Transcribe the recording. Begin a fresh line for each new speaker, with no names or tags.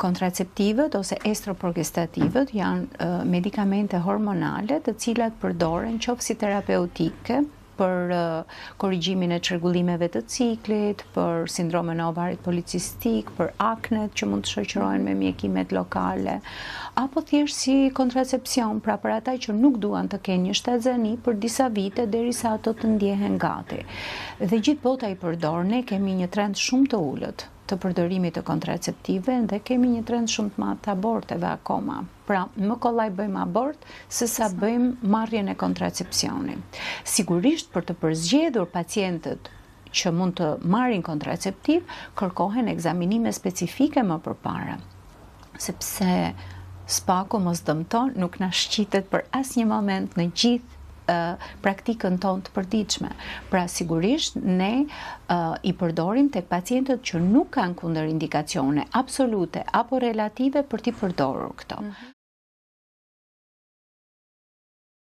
kontraceptivët ose estroprogestativët janë medikamente hormonale të cilat përdoren qoftë si terapeutike për korrigjimin e çrregullimeve të ciklit, për sindromin e ovarit policistik, për aknet që mund të shoqërohen me mjekimet lokale, apo thjesht si kontracepcion, pra për ata që nuk duan të kenë një shtatzani për disa vite derisa ato të ndjehen gati. Dhe gjithë bota i përdor, ne kemi një trend shumë të ulët të përdorimit të kontraceptive dhe kemi një trend shumë të madh të aborteve akoma. Pra, më kollaj bëjmë abort se sa bëjmë marrjen e kontracepcionit. Sigurisht për të përzgjedhur pacientët që mund të marrin kontraceptiv, kërkohen ekzaminime specifike më përpara. Sepse spaku mos dëmton nuk na shqitet për asnjë moment në gjithë praktikën tonë të përditshme. Pra sigurisht ne i përdorim tek pacientët që nuk kanë kundërindikacione absolute apo relative për t'i përdorur këto.